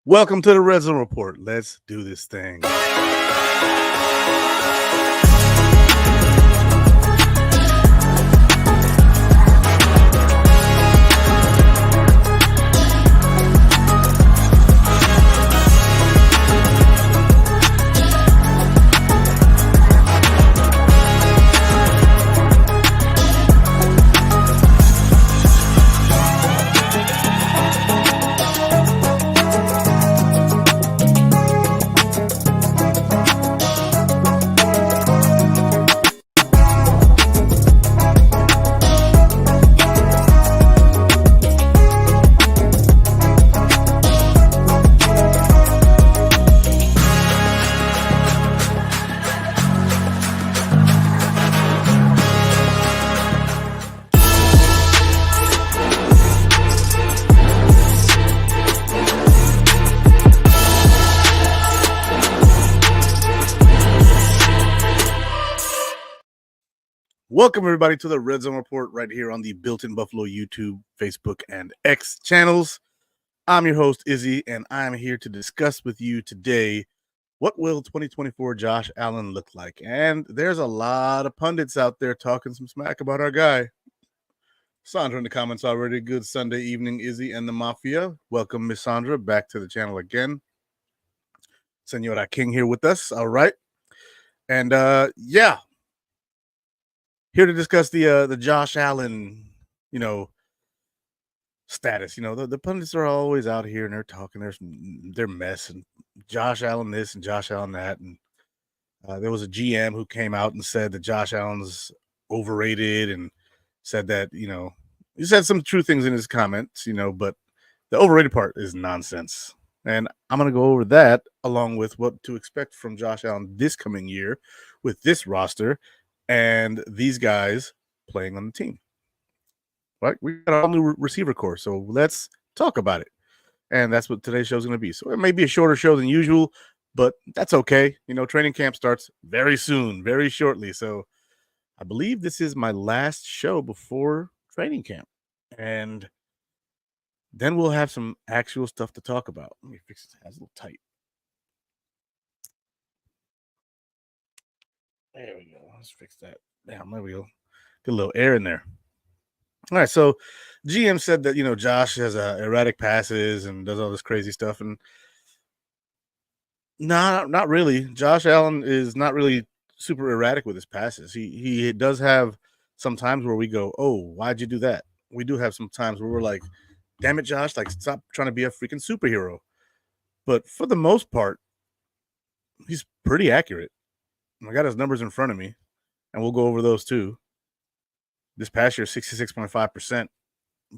Welcome to the Redzone Report. Let's do this thing. Welcome, everybody, to the Red Zone Report right here on the Built in Buffalo YouTube, Facebook, and X channels. I'm your host, Izzy, and I'm here to discuss with you today what will 2024 Josh Allen look like. And there's a lot of pundits out there talking some smack about our guy. Sandra in the comments already. Good Sunday evening, Izzy and the Mafia. Welcome, Miss Sandra, back to the channel again. Senora King here with us. All right. And here to discuss the Josh Allen, status. The pundits are always out here and they're talking their mess and Josh Allen this and Josh Allen that. And there was a GM who came out and said that Josh Allen's overrated and said that, he said some true things in his comments, but the overrated part is nonsense. And I'm going to go over that along with what to expect from Josh Allen this coming year with this roster and these guys playing on the team. Right? We got a whole new receiver core, so let's talk about it. And that's what today's show is going to be. So it may be a shorter show than usual, but that's okay. Training camp starts very soon, very shortly. So I believe this is my last show before training camp. And then we'll have some actual stuff to talk about. Let me fix this. It's a little tight. There we go. Let's fix that. Damn, there we go. Get a little air in there. All right, so GM said that Josh has erratic passes and does all this crazy stuff, and not really. Josh Allen is not really super erratic with his passes. He does have some times where we go, "Oh, why'd you do that?" We do have some times where we're like, "Damn it, Josh! Like, stop trying to be a freaking superhero." But for the most part, he's pretty accurate. I got his numbers in front of me, and we'll go over those too. This past year, 66.5%.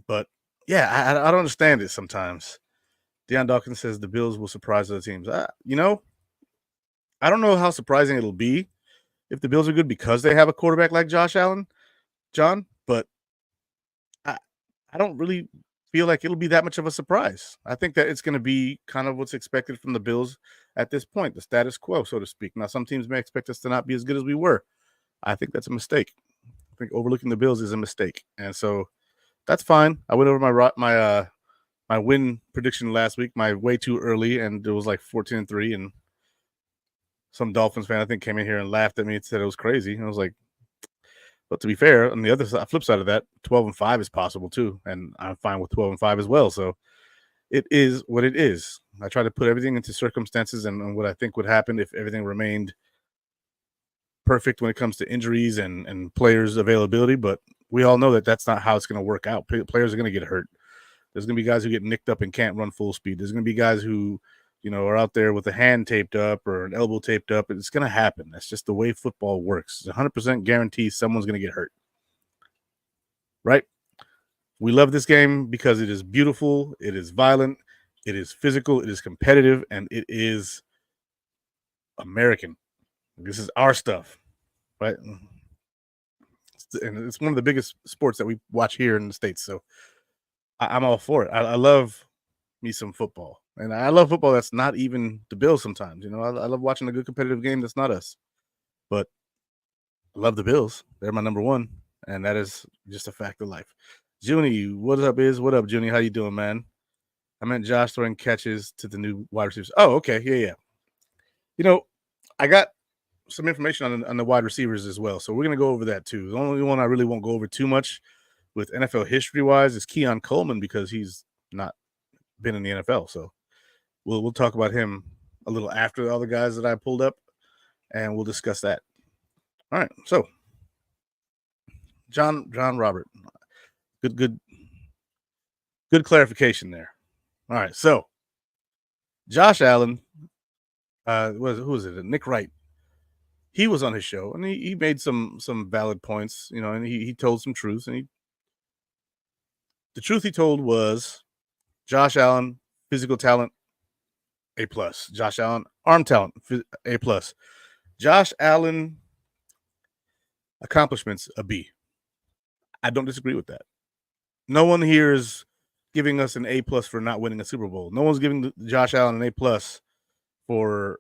But yeah, I don't understand it sometimes. Deion Dawkins says the Bills will surprise other teams. I don't know how surprising it'll be if the Bills are good because they have a quarterback like Josh Allen, John. But I don't really feel like it'll be that much of a surprise. I think that it's going to be kind of what's expected from the Bills at this point, the status quo, so to speak. Now, some teams may expect us to not be as good as we were. I think that's a mistake. I think overlooking the Bills is a mistake, and so that's fine. I went over my win prediction last week, my way too early, and it was like 14-3. And some Dolphins fan I think came in here and laughed at me and said it was crazy. And I was like, but to be fair, on the other side, flip side of that, 12-5 is possible too, and I'm fine with 12-5 as well. So it is what it is. I try to put everything into circumstances and what I think would happen if everything remained perfect when it comes to injuries and players availability, but we all know that that's not how it's going to work out. Players are going to get hurt. There's going to be guys who get nicked up and can't run full speed. There's going to be guys who, are out there with a hand taped up or an elbow taped up. It's going to happen. That's just the way football works. It's 100% guarantee someone's going to get hurt. Right? We love this game because it is beautiful, it is violent, it is physical, it is competitive, and it is American. This is our stuff, right? And it's one of the biggest sports that we watch here in the States. So I'm all for it. I love me some football. And I love football that's not even the Bills sometimes. I love watching a good competitive game that's not us. But I love the Bills. They're my number one. And that is just a fact of life. Junie, what up, What up, Junie? How you doing, man? I meant Josh throwing catches to the new wide receivers. Oh, okay. Yeah. You know, I got some information on the wide receivers as well. So we're going to go over that too. The only one I really won't go over too much with NFL history wise is Keon Coleman because he's not been in the NFL. So we'll talk about him a little after the other guys that I pulled up, and we'll discuss that. All right. So John Robert, good clarification there. All right. So Josh Allen, who was it? Nick Wright. He was on his show and he made some valid points, and he told some truths. And the truth he told was Josh Allen, physical talent, A+. Josh Allen, arm talent, A+. Josh Allen, accomplishments, a B. I don't disagree with that. No one here is giving us an A+ for not winning a Super Bowl. No one's giving Josh Allen an A+ for,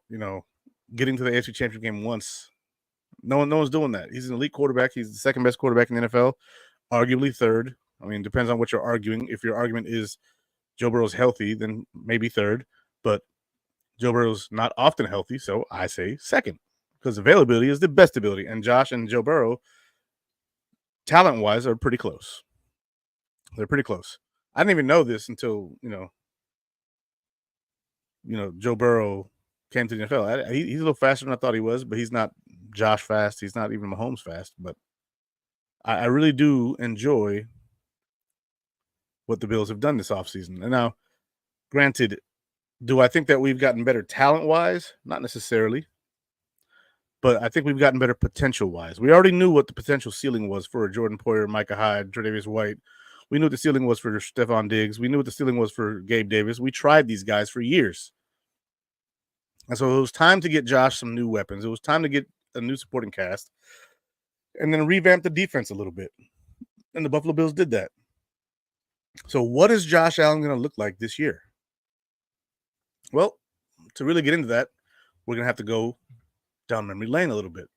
getting to the AFC Championship game once. No one's doing that. He's an elite quarterback. He's the second best quarterback in the NFL, arguably third. I mean, depends on what you're arguing. If your argument is Joe Burrow's healthy, then maybe third. But Joe Burrow's not often healthy, so I say second because availability is the best ability. And Josh and Joe Burrow, talent-wise, are pretty close. They're pretty close. I didn't even know this until, Joe Burrow came to the NFL. He's a little faster than I thought he was, but he's not Josh fast. He's not even Mahomes fast. But I really do enjoy what the Bills have done this offseason. And now, granted, do I think that we've gotten better talent-wise? Not necessarily. But I think we've gotten better potential-wise. We already knew what the potential ceiling was for Jordan Poyer, Micah Hyde, Tre'Davious White. We knew what the ceiling was for Stephon Diggs. We knew what the ceiling was for Gabe Davis. We tried these guys for years. And so it was time to get Josh some new weapons. It was time to get a new supporting cast and then revamp the defense a little bit. And the Buffalo Bills did that. So what is Josh Allen going to look like this year? Well, to really get into that, we're going to have to go down memory lane a little bit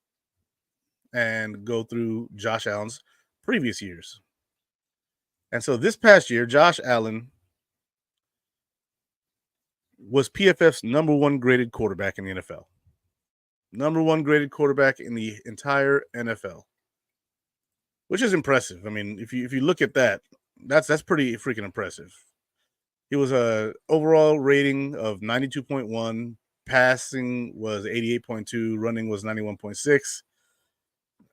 and go through Josh Allen's previous years. And so this past year, Josh Allen was PFF's number one graded quarterback in the NFL. Number one graded quarterback in the entire NFL, which is impressive. I mean, if you look at that, that's pretty freaking impressive. He was a overall rating of 92.1, passing was 88.2, running was 91.6.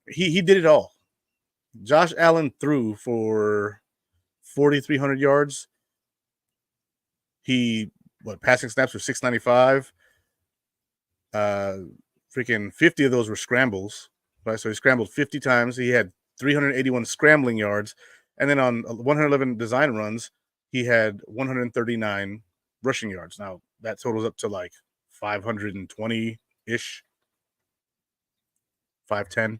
He did it all. Josh Allen threw for 4,300 yards. Passing snaps for 695. Freaking 50 of those were scrambles, right? So he scrambled 50 times. He had 381 scrambling yards. And then on 111 design runs, he had 139 rushing yards. Now, that totals up to like 520-ish, 510.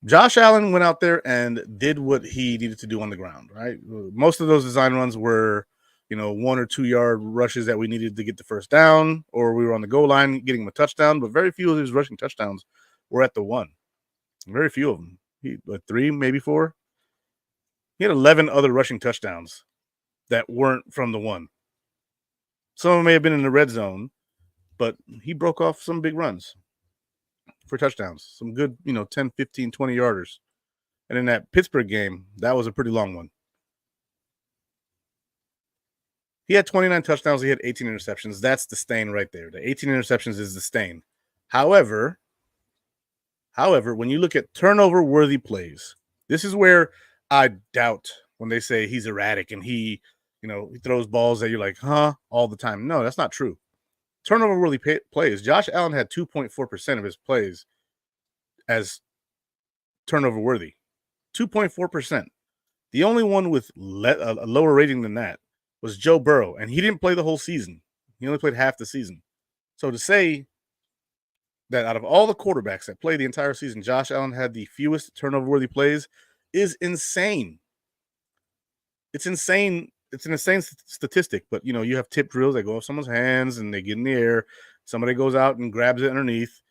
Josh Allen went out there and did what he needed to do on the ground, right? Most of those design runs were, 1 or 2 yard rushes that we needed to get the first down, or we were on the goal line getting him a touchdown, but very few of his rushing touchdowns were at the one. Very few of them. 3, maybe 4. He had 11 other rushing touchdowns that weren't from the one. Some of them may have been in the red zone, but he broke off some big runs for touchdowns. Some good, 10, 15, 20 yarders. And in that Pittsburgh game, that was a pretty long one. He had 29 touchdowns. He had 18 interceptions. That's the stain right there. The 18 interceptions is the stain. However, when you look at turnover-worthy plays, this is where I doubt when they say he's erratic and he throws balls that you're like, all the time. No, that's not true. Turnover-worthy plays. Josh Allen had 2.4% of his plays as turnover-worthy. 2.4%. The only one with a lower rating than that was Joe Burrow, and he didn't play the whole season. He only played half the season. So to say that out of all the quarterbacks that played the entire season, Josh Allen had the fewest turnover-worthy plays is insane. It's insane. It's an insane statistic, but, you have tip drills that go off someone's hands and they get in the air. Somebody goes out and grabs it underneath.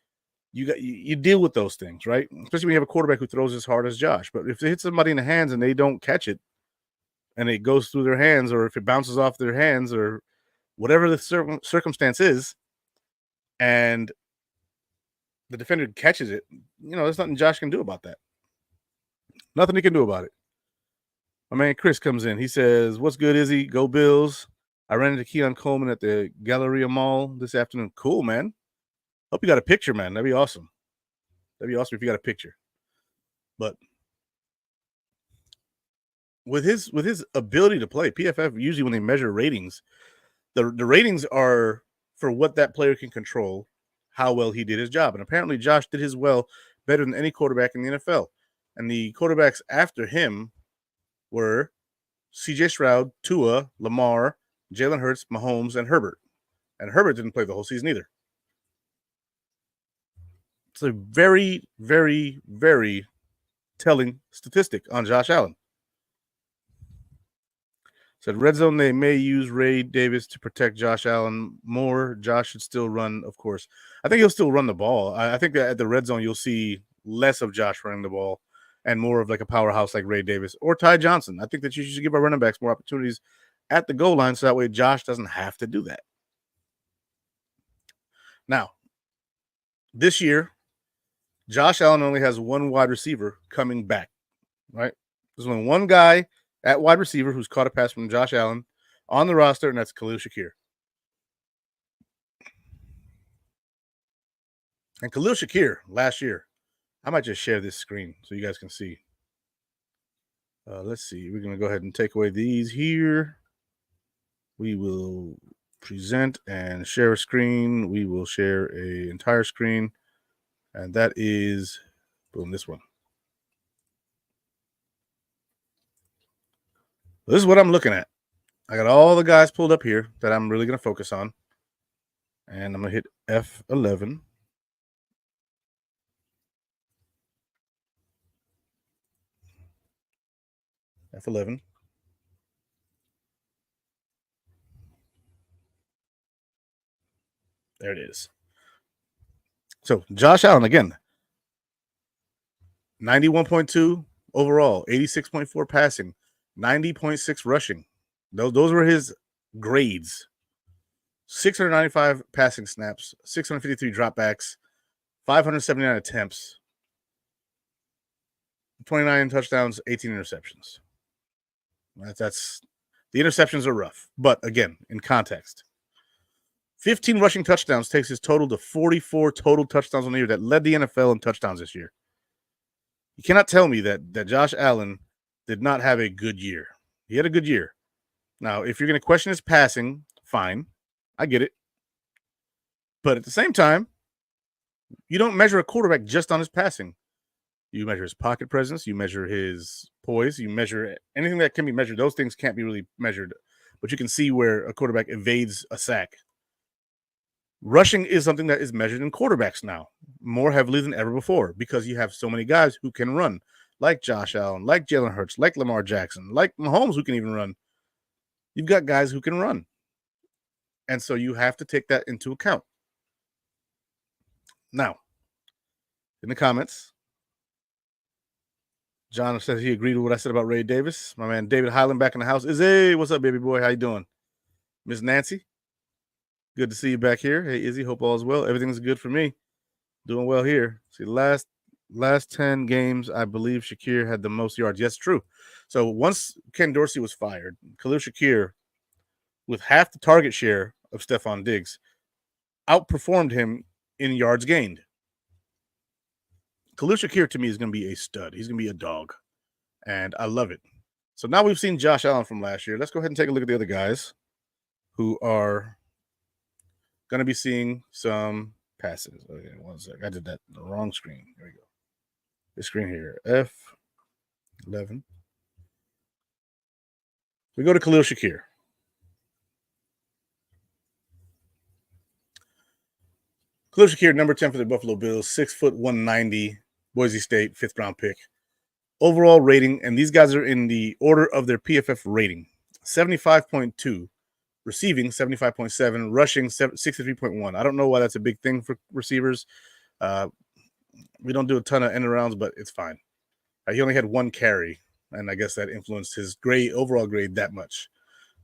You deal with those things, right? Especially when you have a quarterback who throws as hard as Josh. But if they hit somebody in the hands and they don't catch it, and it goes through their hands, or if it bounces off their hands, or whatever the circumstance is, and the defender catches it, there's nothing Josh can do about that. Nothing he can do about it. My man Chris comes in. He says, "What's good, Izzy? Go Bills. I ran into Keon Coleman at the Galleria Mall this afternoon. Cool, man. Hope you got a picture, man. That'd be awesome. That'd be awesome if you got a picture." But with his ability to play, PFF usually when they measure ratings, the ratings are for what that player can control, how well he did his job. And apparently Josh did his well better than any quarterback in the NFL. And the quarterbacks after him were CJ Stroud, Tua, Lamar, Jalen Hurts, Mahomes, and Herbert. And Herbert didn't play the whole season either. It's a very, very, very telling statistic on Josh Allen. Said Redzone, they may use Ray Davis to protect Josh Allen more. Josh should still run, of course. I think he'll still run the ball. I think that at the red zone, you'll see less of Josh running the ball and more of like a powerhouse like Ray Davis or Ty Johnson. I think that you should give our running backs more opportunities at the goal line so that way Josh doesn't have to do that. Now, this year, Josh Allen only has one wide receiver coming back, right? There's only one guy at wide receiver who's caught a pass from Josh Allen on the roster, and that's Khalil Shakir. And Khalil Shakir last year, I might just share this screen so you guys can see. Let's see. We're going to go ahead and take away these here. We will present and share a screen. We will share an entire screen. And that is, boom, this one. This is what I'm looking at. I got all the guys pulled up here that I'm really going to focus on. And I'm going to hit F11. F11. There it is. So Josh Allen, again, 91.2 overall, 86.4 passing, 90.6 rushing. Those were his grades. 695 passing snaps, 653 dropbacks, 579 attempts, 29 touchdowns, 18 interceptions. That's the interceptions are rough, but again, in context. 15 rushing touchdowns takes his total to 44 total touchdowns on the year that led the NFL in touchdowns this year. You cannot tell me that Josh Allen did not have a good year. He had a good year. Now, if you're going to question his passing, fine. I get it. But at the same time, you don't measure a quarterback just on his passing. You measure his pocket presence. You measure his poise. You measure anything that can be measured. Those things can't be really measured. But you can see where a quarterback evades a sack. Rushing is something that is measured in quarterbacks now more heavily than ever before because you have so many guys who can run, like Josh Allen, like Jalen Hurts, like Lamar Jackson, like Mahomes who can even run. You've got guys who can run. And so you have to take that into account. Now, in the comments, John says he agreed with what I said about Ray Davis. My man David Highland back in the house. Izzy, what's up, baby boy? How you doing? Miss Nancy, good to see you back here. Hey, Izzy, hope all is well. Everything's good for me. Doing well here. See, last 10 games, I believe Shakir had the most yards. Yes, true. So once Ken Dorsey was fired, Khalil Shakir, with half the target share of Stephon Diggs, outperformed him in yards gained. Khalil Shakir, to me, is going to be a stud. He's going to be a dog, and I love it. So now we've seen Josh Allen from last year. Let's go ahead and take a look at the other guys who are going to be seeing some passes. Okay, one sec. I did that on the wrong screen. Here we go. This screen here, F11. We go to Khalil Shakir. Khalil Shakir, number 10 for the Buffalo Bills, 6'1", 190, Boise State, 5th round pick. Overall rating, and these guys are in the order of their PFF rating, 75.2. Receiving, 75.7. Rushing, 63.1. I don't know why that's a big thing for receivers. We don't do a ton of end arounds, but it's fine. He only had one carry. and I guess that influenced his overall grade that much.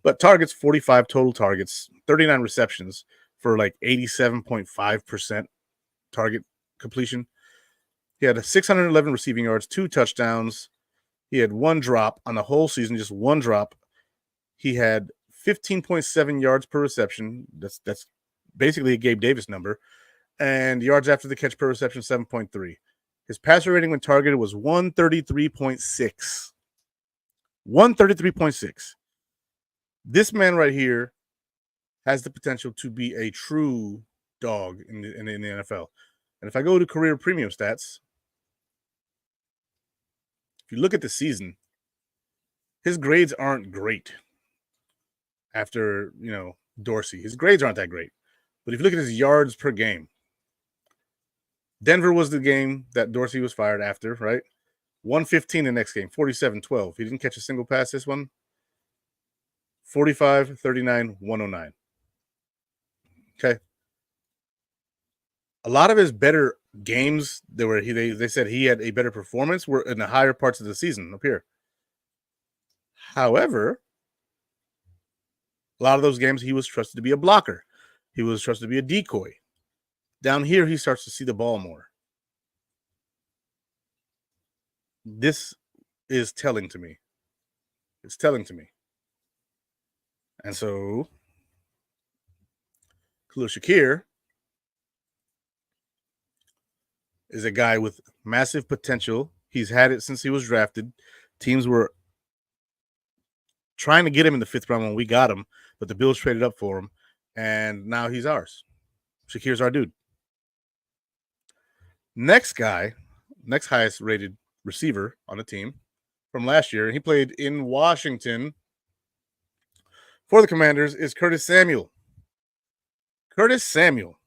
But targets, 45 total targets, 39 receptions for like 87.5% target completion. He had 611 receiving yards, 2 touchdowns. He had 1 drop on the whole season, just 1 drop. He had 15.7 yards per reception. That's basically a Gabe Davis number. And yards after the catch per reception, 7.3. His passer rating when targeted was 133.6. 133.6. This man right here has the potential to be a true dog in the NFL. And if I go to career premium stats, if you look at the season, his grades aren't great after, Dorsey. His grades aren't that great. But if you look at his yards per game, Denver was the game that Dorsey was fired after, right? 115 the next game, 47-12. He didn't catch a single pass this one. 45, 39, 109. Okay. A lot of his better games, they said he had a better performance, were in the higher parts of the season up here. However, a lot of those games he was trusted to be a blocker. He was trusted to be a decoy. Down here, he starts to see the ball more. This is telling to me. It's telling to me. And so, Khalil Shakir is a guy with massive potential. He's had it since he was drafted. Teams were trying to get him in the 5th round when we got him, but the Bills traded up for him, and now he's ours. Shakir's our dude. Next highest rated receiver on the team from last year, and he played in Washington for the Commanders, is Curtis Samuel. Curtis Samuel.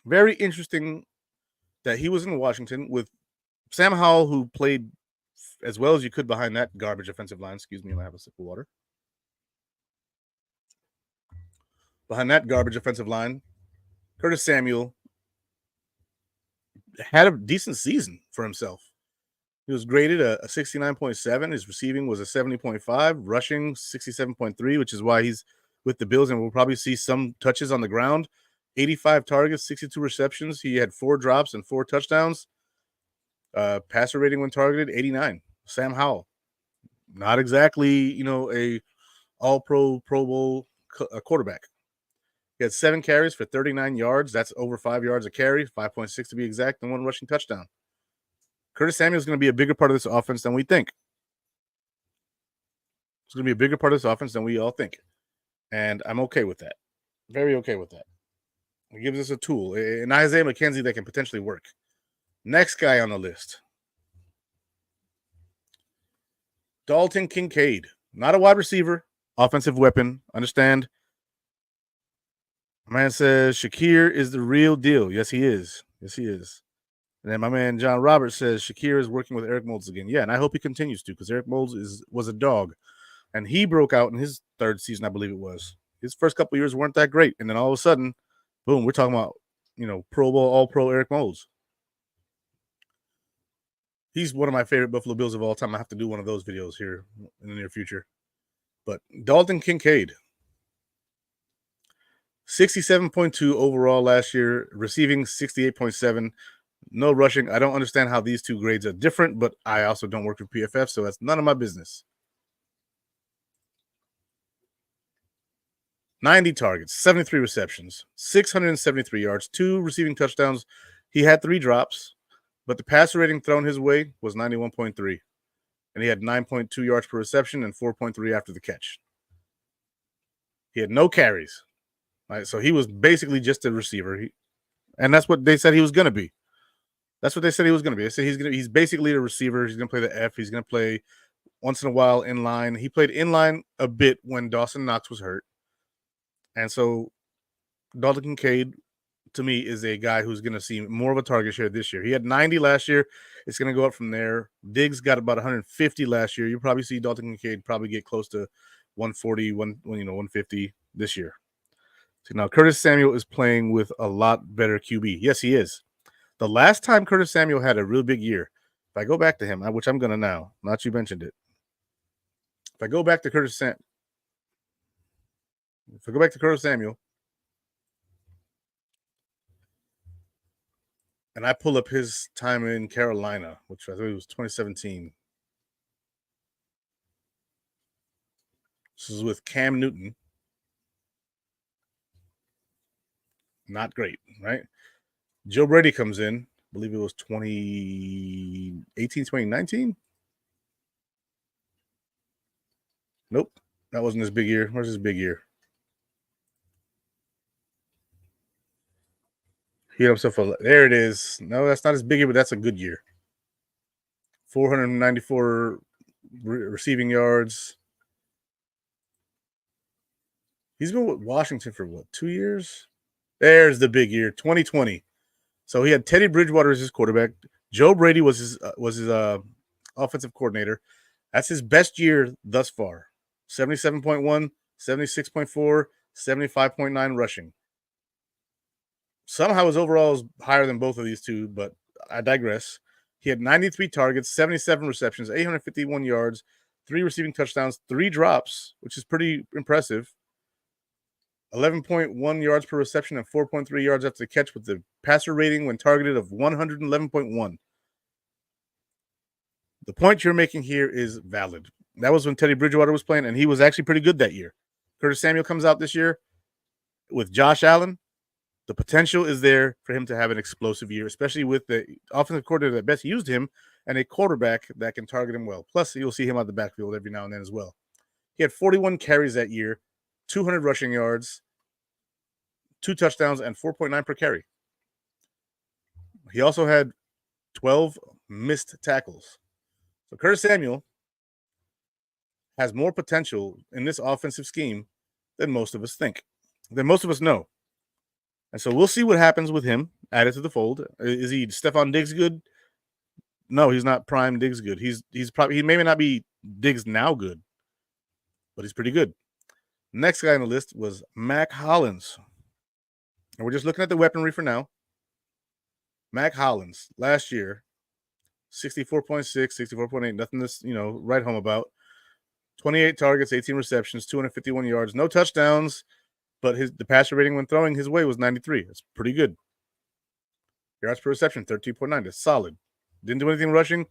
Very interesting that he was in Washington with Sam Howell, who played as well as you could behind that garbage offensive line. Excuse me, I have a sip of water. Behind that garbage offensive line, Curtis Samuel had a decent season for himself. He was graded a 69.7. His receiving was a 70.5, rushing 67.3, which is why he's with the Bills, and we'll probably see some touches on the ground. 85 targets, 62 receptions. He had 4 drops and 4 touchdowns. Passer rating when targeted, 89. Sam Howell. Not exactly, a all-pro, Pro Bowl quarterback. He had 7 carries for 39 yards. That's over 5 yards a carry, 5.6 to be exact, and 1 rushing touchdown. Curtis Samuel is going to be a bigger part of this offense than we think. It's going to be a bigger part of this offense than we all think. And I'm okay with that. Very okay with that. It gives us a tool. And Isaiah McKenzie that can potentially work. Next guy on the list. Dalton Kincaid. Not a wide receiver. Offensive weapon. Understand? My man says Shakir is the real deal. Yes, he is. Yes, he is. And then my man John Roberts says Shakir is working with Eric Moulds again. Yeah, and I hope he continues to, because Eric Moulds was a dog. And he broke out in his 3rd season, I believe it was. His first couple of years weren't that great. And then all of a sudden, boom, we're talking about, Pro Bowl, All-Pro Eric Moulds. He's one of my favorite Buffalo Bills of all time. I have to do one of those videos here in the near future. But Dalton Kincaid, 67.2 overall last year, receiving 68.7. No rushing. I don't understand how these 2 grades are different, but I also don't work for PFF, so that's none of my business. 90 targets, 73 receptions, 673 yards, 2 receiving touchdowns. He had 3 drops, but the passer rating thrown his way was 91.3. And he had 9.2 yards per reception and 4.3 after the catch. He had no carries. Right? So he was basically just a receiver. And that's what they said he was going to be. That's what they said he was going to be. They said he's basically a receiver. He's going to play the F. He's going to play once in a while in line. He played in line a bit when Dawson Knox was hurt. And so Dalton Kincaid, to me, is a guy who's going to see more of a target share this year. He had 90 last year. It's going to go up from there. Diggs got about 150 last year. You'll probably see Dalton Kincaid probably get close to 140, 150 this year. So now Curtis Samuel is playing with a lot better QB. Yes, he is. The last time Curtis Samuel had a real big year, If I go back to him, which I'm gonna now, not you mentioned it. If I go back to Curtis Samuel, and I pull up his time in Carolina, which I think was 2017. This is with Cam Newton. Not great, right? Joe Brady comes in. I believe it was 2018, 2019. Nope. That wasn't his big year. Where's his big year? He had himself a. There it is. No, that's not his big year, but that's a good year. 494 receiving yards. He's been with Washington for what, 2 years? There's the big year, 2020. So he had Teddy Bridgewater as his quarterback. Joe Brady was his offensive coordinator. That's his best year thus far. 77.1, 76.4, 75.9 rushing. Somehow his overall is higher than both of these two, but I digress. He had 93 targets, 77 receptions, 851 yards, 3 receiving touchdowns, 3 drops, which is pretty impressive. 11.1 yards per reception and 4.3 yards after the catch, with the passer rating when targeted of 111.1. The point you're making here is valid. That was when Teddy Bridgewater was playing, and he was actually pretty good that year. Curtis Samuel comes out this year with Josh Allen. The potential is there for him to have an explosive year, especially with the offensive coordinator that best used him and a quarterback that can target him well. Plus, you'll see him on the backfield every now and then as well. He had 41 carries that year, 200 rushing yards, 2 touchdowns, and 4.9 per carry. He also had 12 missed tackles. So Curtis Samuel has more potential in this offensive scheme than most of us think, than most of us know. And so we'll see what happens with him added to the fold. Is he Stephon Diggs good? No, he's not prime Diggs good. He's probably, he may not be Diggs now good, but he's pretty good. Next guy on the list was Mac Hollins. And we're just looking at the weaponry for now. Mac Hollins, last year, 64.6, 64.8, nothing to, write home about. 28 targets, 18 receptions, 251 yards, no touchdowns, but the passer rating when throwing his way was 93. That's pretty good. Yards per reception, 13.9. That's solid. Didn't do anything rushing.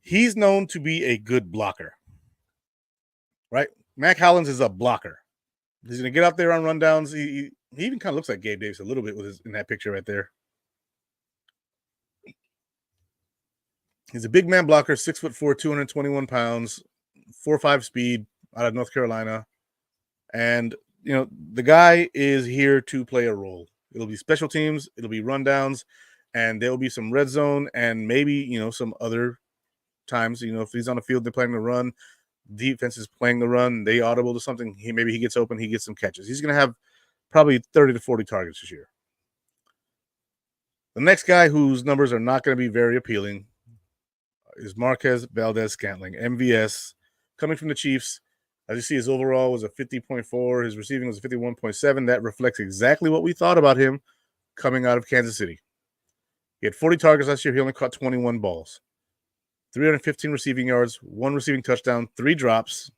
He's known to be a good blocker, right? Mac Hollins is a blocker. He's going to get out there on rundowns. He even kind of looks like Gabe Davis a little bit in that picture right there. He's a big man blocker, 6'4", 221 pounds, 4.5 speed out of North Carolina. And, the guy is here to play a role. It'll be special teams, it'll be rundowns, and there'll be some red zone and maybe, some other times, if he's on the field, they're playing the run, defense is playing the run, they audible to something, maybe he gets open, he gets some catches. He's going to have probably 30 to 40 targets this year. The next guy whose numbers are not going to be very appealing is Marquez Valdez-Scantling, MVS, coming from the Chiefs. As you see, his overall was a 50.4. His receiving was a 51.7. That reflects exactly what we thought about him coming out of Kansas City. He had 40 targets last year. He only caught 21 balls. 315 receiving yards, 1 receiving touchdown, 3 drops,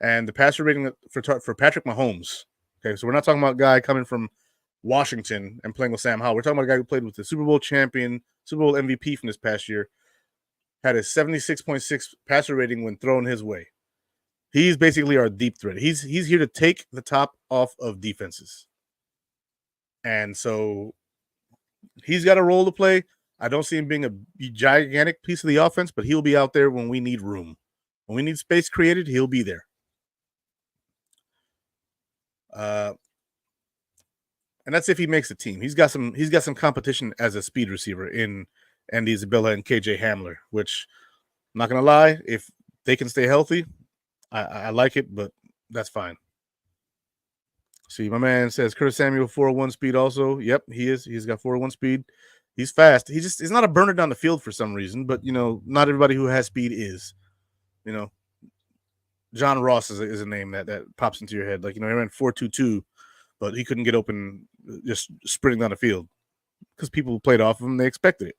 and the passer rating for Patrick Mahomes. Okay, so we're not talking about a guy coming from Washington and playing with Sam Howell. We're talking about a guy who played with the Super Bowl champion, Super Bowl MVP from this past year. Had a 76.6 passer rating when thrown his way. He's basically our deep threat. He's here to take the top off of defenses. And so he's got a role to play. I don't see him being a gigantic piece of the offense, but he'll be out there when we need room. When we need space created, he'll be there. And that's if he makes the team. He's got some competition as a speed receiver in Andy Isabella and KJ Hamler, which I'm not gonna lie, if they can stay healthy, I like it, but that's fine. See, my man says Curtis Samuel 401 speed also. Yep, he is. He's got 401 speed. He's fast. He's not a burner down the field for some reason, but not everybody who has speed is. John Ross is a name that pops into your head. Like, he ran 4.22, but he couldn't get open just sprinting down the field because people who played off of him, they expected it.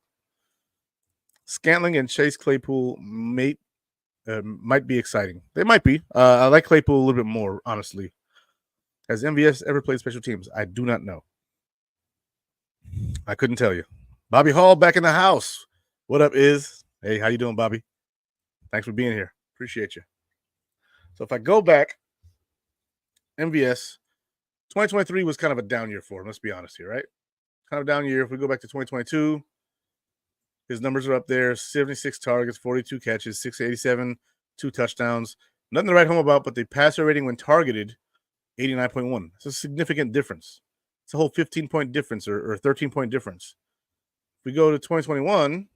Scantling and Chase Claypool might be exciting. They might be. I like Claypool a little bit more, honestly. Has MVS ever played special teams? I do not know. I couldn't tell you. Bobby Hall back in the house. What up, Is? Hey, how you doing, Bobby? Thanks for being here. Appreciate you. So if I go back, MVS, 2023 was kind of a down year for him. Let's be honest here, right? Kind of down year. If we go back to 2022, his numbers are up there: 76 targets, 42 catches, 687, 2 touchdowns. Nothing to write home about, but the passer rating when targeted, 89.1. It's a significant difference. It's a whole 15-point difference or 13-point difference. If we go to 2021,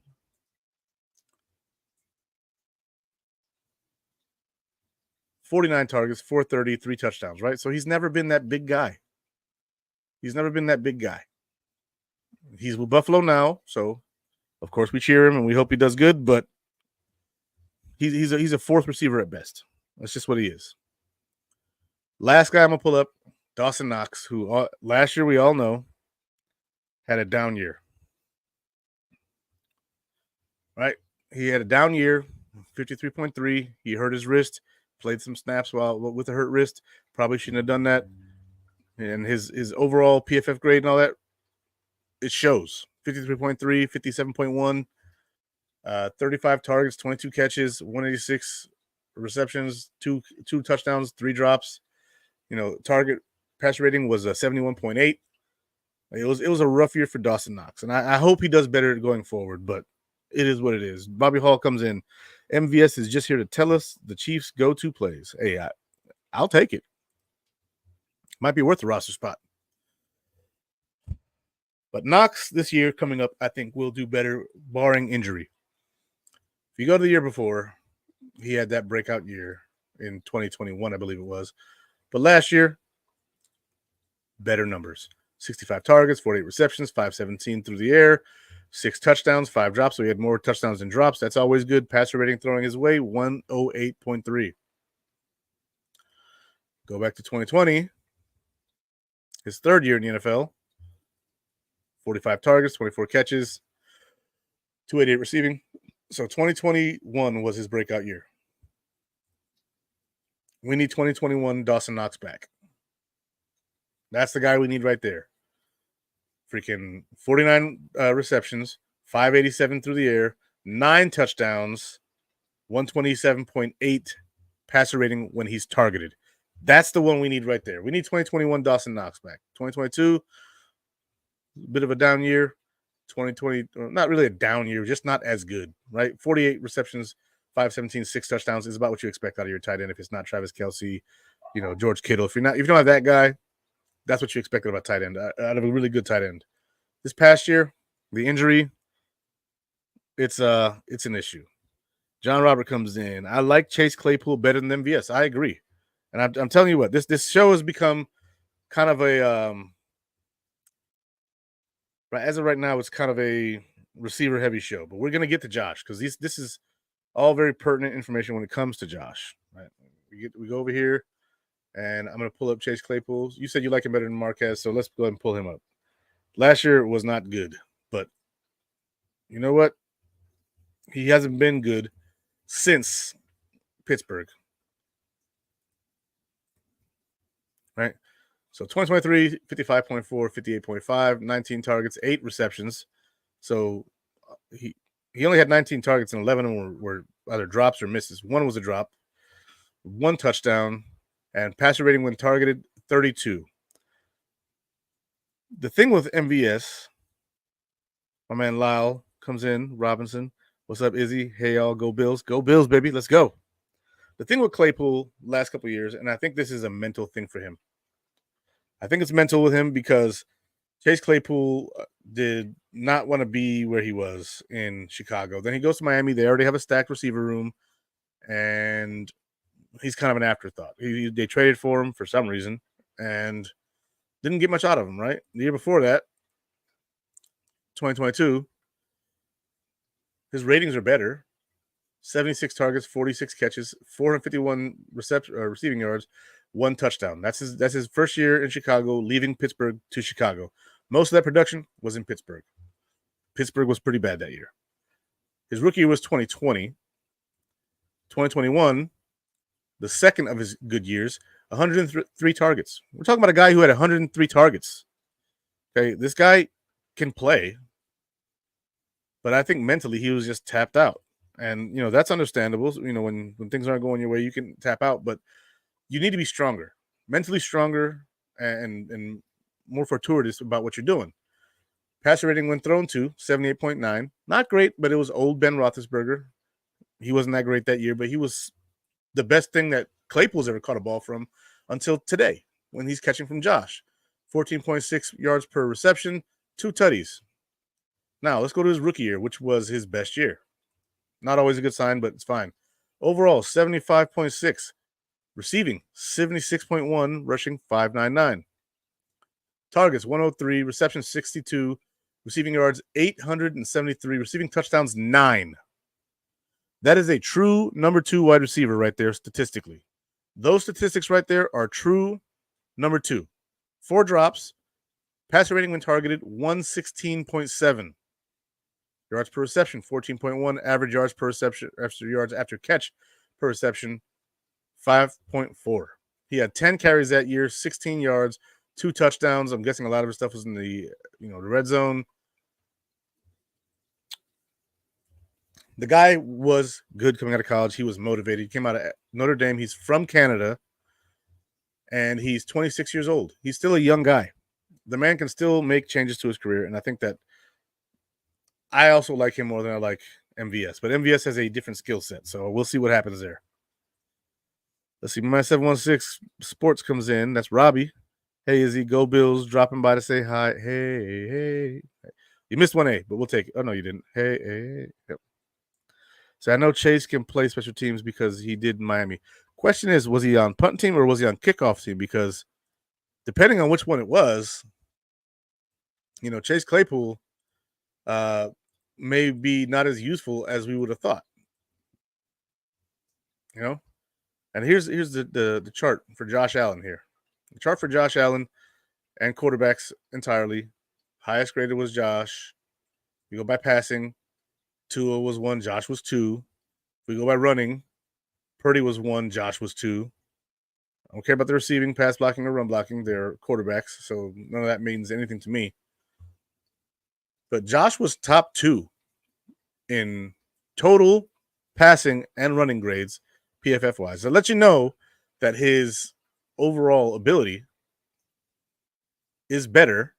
$49 targets, 430, 3 touchdowns, right? So he's never been that big guy. He's with Buffalo now, so of course we cheer him and we hope he does good, but he's a fourth receiver at best. That's just what he is. Last guy I'm going to pull up, Dawson Knox, who last year we all know had a down year. Right? He had a down year, 53.3. He hurt his wrist, played some snaps with a hurt wrist. Probably shouldn't have done that. And his overall PFF grade and all that, it shows. 53.3, 57.1, 35 targets, 22 catches, 186 receptions, two touchdowns, 3 drops. Target passer rating was a 71.8. It was a rough year for Dawson Knox, and I hope he does better going forward, but it is what it is. Bobby Hall comes in. MVS is just here to tell us the Chiefs' go-to plays. Hey, I'll take it. Might be worth the roster spot. But Knox this year coming up, I think, will do better, barring injury. If you go to the year before, he had that breakout year in 2021, I believe it was. But last year, better numbers. 65 targets, 48 receptions, 517 through the air, 6 touchdowns, 5 drops. So he had more touchdowns than drops. That's always good. Passer rating throwing his way, 108.3. Go back to 2020, his third year in the NFL. 45 targets, 24 catches, 288 receiving. So 2021 was his breakout year. We need 2021 Dawson Knox back. That's the guy we need right there. Freaking 49 receptions, 587 through the air, 9 touchdowns, 127.8 passer rating when he's targeted. That's the one we need right there. We need 2021 Dawson Knox back. 2022, a bit of a down year. 2020, not really a down year, just not as good, right? 48 receptions, 517, 6 touchdowns is about what you expect out of your tight end. If it's not Travis Kelce, George Kittle. If you don't have that guy, that's what you expected about tight end, out of a really good tight end. This past year, the injury, it's an issue. John Robert comes in. I like Chase Claypool better than MVS. I agree. And I'm telling you what, this show has become kind of a right as of right now, it's kind of a receiver heavy show. But we're gonna get to Josh because this is all very pertinent information when it comes to Josh. Right? We go over here, and I'm gonna pull up Chase Claypool. You said you like him better than Marquez, so let's go ahead and pull him up. Last year was not good, but you know what? He hasn't been good since Pittsburgh. Right? So 2023, 55.4, 58.5, 19 targets, 8 receptions. So he only had 19 targets and 11 of them were either drops or misses. 1 was a drop, 1 touchdown, and passer rating when targeted, 32. The thing with MVS, my man Lyle comes in, Robinson. What's up, Izzy? Hey, y'all, go Bills. Go Bills, baby. Let's go. The thing with Claypool last couple of years, and I think this is a mental thing for him. I think it's mental with him because Chase Claypool did not want to be where he was in Chicago. Then he goes to Miami. They already have a stacked receiver room, and he's kind of an afterthought. They traded for him for some reason and didn't get much out of him, right? The year before that, 2022, his ratings are better. 76 targets, 46 catches, 451 receiving yards, 1 touchdown. That's his first year in Chicago, leaving Pittsburgh to Chicago. Most of that production was in Pittsburgh. Pittsburgh was pretty bad that year. His rookie year was 2020. 2021, the second of his good years, 103 targets. We're talking about a guy who had 103 targets. Okay, this guy can play, but I think mentally he was just tapped out. And, that's understandable. When things aren't going your way, you can tap out, but you need to be stronger, mentally stronger, and more fortuitous about what you're doing. Passer rating when thrown to 78.9. Not great, but it was old Ben Roethlisberger. He wasn't that great that year, but he was the best thing that Claypool's ever caught a ball from until today when he's catching from Josh. 14.6 yards per reception, 2 tutties. Now, let's go to his rookie year, which was his best year. Not always a good sign, but it's fine. Overall, 75.6. Receiving, 76.1. Rushing, 599. Targets, 103. Receptions, 62. Receiving yards, 873. Receiving touchdowns, 9. That is a true number 2 wide receiver right there statistically. Those statistics right there are true number 2. 4 drops. Passer rating when targeted, 116.7. Yards per reception, 14.1. Average yards per reception, yards after catch per reception, 5.4. He had 10 carries that year, 16 yards, 2 touchdowns. I'm guessing a lot of his stuff was in the red zone. The guy was good coming out of college. He was motivated. He came out of Notre Dame. He's from Canada, and he's 26 years old. He's still a young guy. The man can still make changes to his career, and I think that I also like him more than I like MVS. But MVS has a different skill set, so we'll see what happens there. Let's see. My 716 Sports comes in. That's Robbie. Hey, Izzy, go Bills, dropping by to say hi. Hey. You missed 1A, but we'll take it. Oh, no, you didn't. Hey. Yep. So I know Chase can play special teams because he did in Miami. Question is, was he on punt team or was he on kickoff team? Because depending on which one it was, Chase Claypool may be not as useful as we would have thought. And here's the chart for Josh Allen here. The chart for Josh Allen and quarterbacks entirely. Highest graded was Josh. You go by passing. Tua was 1, Josh was 2. If we go by running, Purdy was 1, Josh was 2. I don't care about the receiving, pass blocking, or run blocking. They're quarterbacks, so none of that means anything to me. But Josh was top 2 in total passing and running grades, PFF-wise. So let you know that his overall ability is better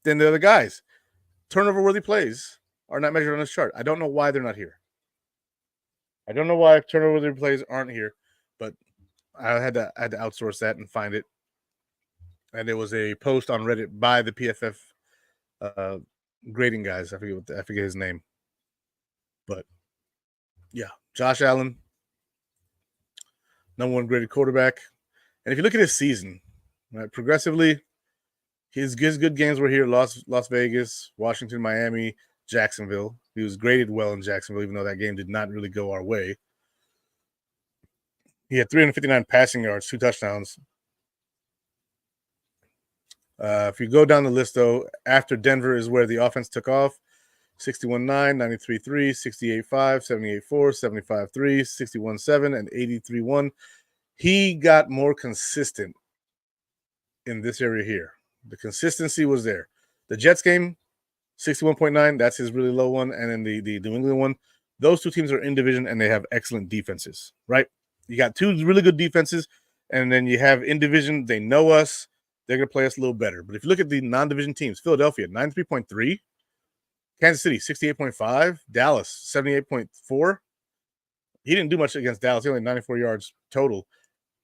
than the other guys. Turnover-worthy plays are not measured on this chart. I don't know why they're not here. I don't know why turnover-worthy plays aren't here, but I had to outsource that and find it. And there was a post on Reddit by the PFF grading guys. I forget his name. But yeah, Josh Allen, number 1 graded quarterback. And if you look at his season, right, progressively, his good games were here: Las Vegas, Washington, Miami, Jacksonville. He was graded well in Jacksonville, even though that game did not really go our way. He had 359 passing yards, 2 touchdowns. If you go down the list, though, after Denver is where the offense took off. 61.9, 93.3, 68.5, 78.4, 75.3, 61.7, and 83.1. He got more consistent in this area here. The consistency was there. The Jets game, 61.9, that's his really low one. And then the New England one, those 2 teams are in division and they have excellent defenses, right? You got 2 really good defenses, and then you have in division, they know us. They're going to play us a little better. But if you look at the non-division teams, Philadelphia, 93.3. Kansas City, 68.5. Dallas, 78.4. He didn't do much against Dallas. He only had 94 yards total.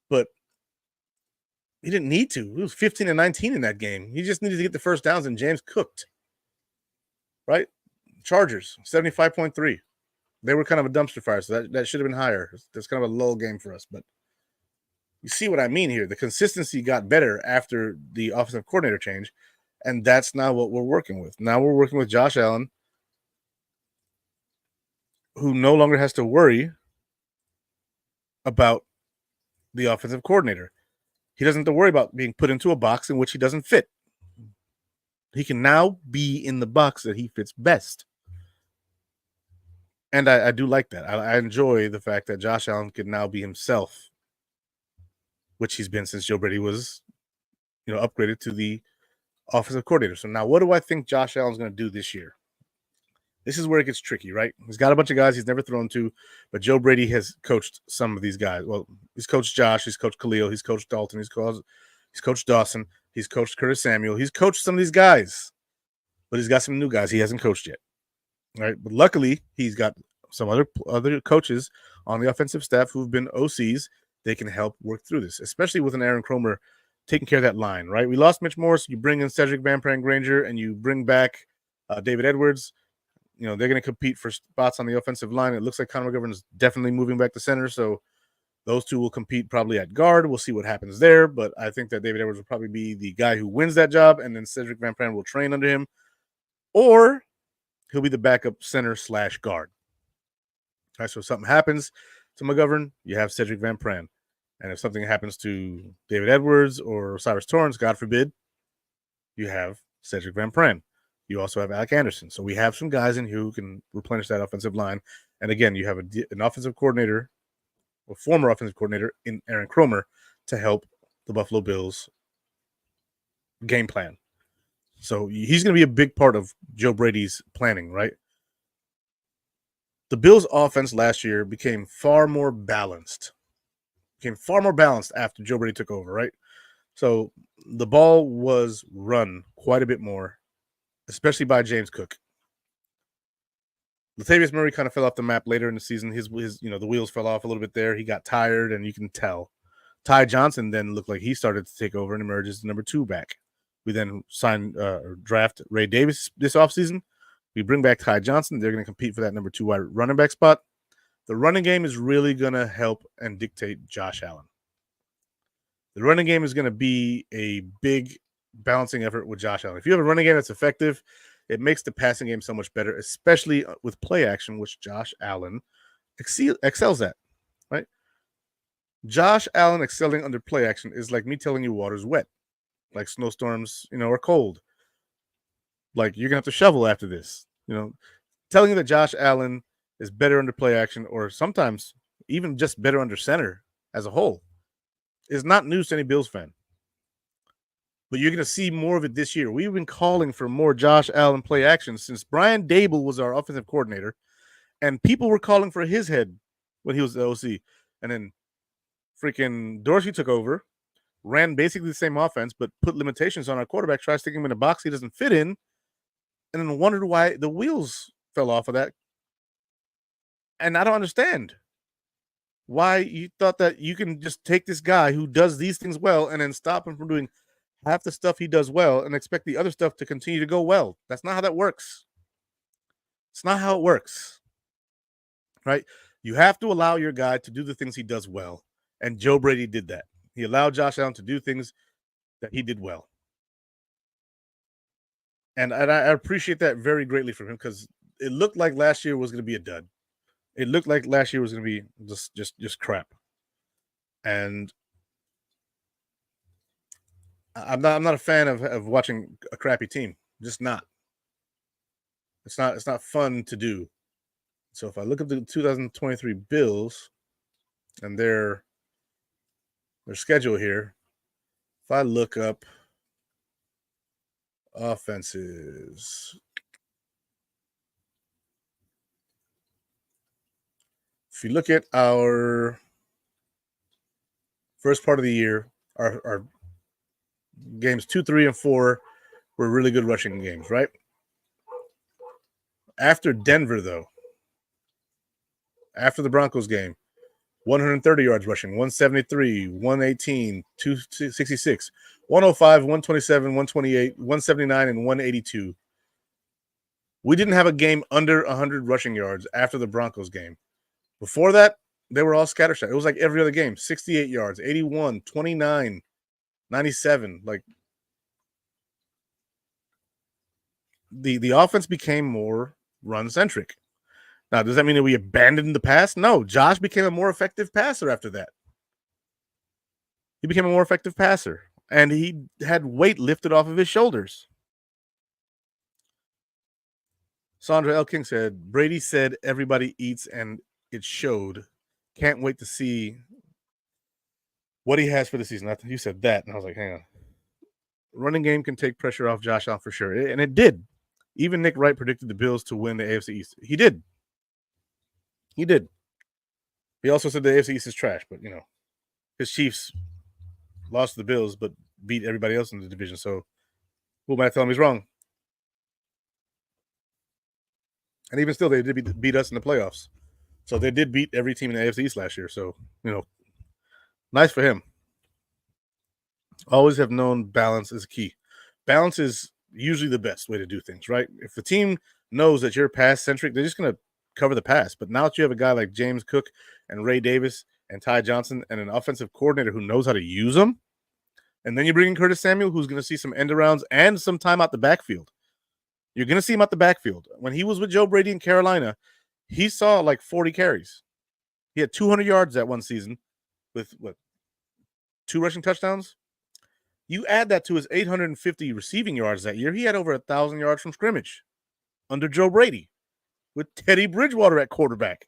But he didn't need to. He was 15-19 in that game. He just needed to get the first downs, and James cooked. Right? Chargers, 75.3. They were kind of a dumpster fire, so that should have been higher. That's kind of a low game for us. But you see what I mean here. The consistency got better after the offensive coordinator change, and that's now what we're working with. Now we're working with Josh Allen, who no longer has to worry about the offensive coordinator. He doesn't have to worry about being put into a box in which he doesn't fit. He can now be in the box that he fits best. And I do like that. I enjoy the fact that Josh Allen can now be himself, which he's been since Joe Brady was, upgraded to the offensive coordinator. So now, what do I think Josh Allen's going to do this year? This is where it gets tricky, right? He's got a bunch of guys he's never thrown to, but Joe Brady has coached some of these guys. Well, he's coached Josh, he's coached Khalil, he's coached Dalton, he's coached Dawson, he's coached Curtis Samuel, he's coached some of these guys, but he's got some new guys he hasn't coached yet. Right, but luckily he's got some other coaches on the offensive staff who've been OCs. They can help work through this, especially with an Aaron Cromer taking care of that line. Right, we lost Mitch Morse. You bring in Cedric Van Pran Granger, and you bring back David Edwards. They're going to compete for spots on the offensive line. It looks like Connor McGovern is definitely moving back to center, so those two will compete probably at guard. We'll see what happens there, but I think that David Edwards will probably be the guy who wins that job, and then Cedric Van Pran will train under him, or he'll be the backup center / guard. All right, so if something happens to McGovern, you have Cedric Van Pran. And if something happens to David Edwards or Cyrus Torrance, God forbid, you have Cedric Van Pran. You also have Alec Anderson. So we have some guys in here who can replenish that offensive line. And again, you have an offensive coordinator, a former offensive coordinator in Aaron Cromer to help the Buffalo Bills game plan. So he's going to be a big part of Joe Brady's planning, right? The Bills' offense last year became far more balanced. After Joe Brady took over, right? So the ball was run quite a bit more, especially by James Cook. Latavius Murray kind of fell off the map later in the season. His the wheels fell off a little bit there. He got tired, and you can tell. Ty Johnson then looked like he started to take over and emerge as the number 2 back. We then draft Ray Davis this offseason. We bring back Ty Johnson. They're going to compete for that number 2 wide running back spot. The running game is really going to help and dictate Josh Allen. The running game is going to be a big balancing effort with Josh Allen. If you have a running game that's effective, it makes the passing game so much better, especially with play action, which Josh Allen excels at, right? Josh Allen excelling under play action is like me telling you water's wet, like snowstorms, are cold. Like you're going to have to shovel after this, telling you that Josh Allen is better under play action, or sometimes even just better under center as a whole, is not news to any Bills fan. But you're going to see more of it this year. We've been calling for more Josh Allen play action since Brian Dable was our offensive coordinator, and people were calling for his head when he was the OC. And then freaking Dorsey took over, ran basically the same offense, but put limitations on our quarterback, tried sticking him in a box he doesn't fit in, and then wondered why the wheels fell off of that. And I don't understand why you thought that you can just take this guy who does these things well and then stop him from doing half the stuff he does well and expect the other stuff to continue to go well. That's not how that works. It's not how it works, right? You have to allow your guy to do the things he does well. And Joe Brady did that. He allowed Josh Allen to do things that he did well. And I appreciate that very greatly from him, because it looked like last year was going to be a dud. It looked like last year was going to be just crap. And I'm not a fan of watching a crappy team. Just not. It's not fun to do. So if I look at the 2023 Bills and their schedule here, if I look up offenses, if you look at our first part of the year, our games 2, 3, and 4 were really good rushing games, right? After Denver, though, after the Broncos game, 130 yards rushing, 173, 118, 266, 105, 127, 128, 179, and 182. We didn't have a game under 100 rushing yards after the Broncos game. Before that, they were all scattershot. It was like every other game, 68 yards, 81, 29, 97. Like the offense became more run-centric. Now, does that mean that we abandoned the pass? No, Josh became a more effective passer after that. He became a more effective passer, and he had weight lifted off of his shoulders. Sandra L. King said, Brady said everybody eats and it showed. Can't wait to see what he has for the season. You said that, and I was like, hang on. Running game can take pressure off Josh Allen for sure. And it did. Even Nick Wright predicted the Bills to win the AFC East. He did. He did. He also said the AFC East is trash, but his Chiefs lost to the Bills, but beat everybody else in the division. So who am I telling him he's wrong? And even still, they did beat us in the playoffs. So they did beat every team in the AFC East last year. So, nice for him. Always have known balance is key. Balance is usually the best way to do things, right? If the team knows that you're pass centric, they're just going to cover the pass. But now that you have a guy like James Cook and Ray Davis and Ty Johnson and an offensive coordinator who knows how to use them, and then you bring in Curtis Samuel, who's going to see some end arounds and some time out the backfield. You're going to see him out the backfield. When he was with Joe Brady in Carolina, he saw like 40 carries. He had 200 yards that one season with 2 rushing touchdowns. You add that to his 850 receiving yards that year, he had over 1,000 yards from scrimmage under Joe Brady with Teddy Bridgewater at quarterback.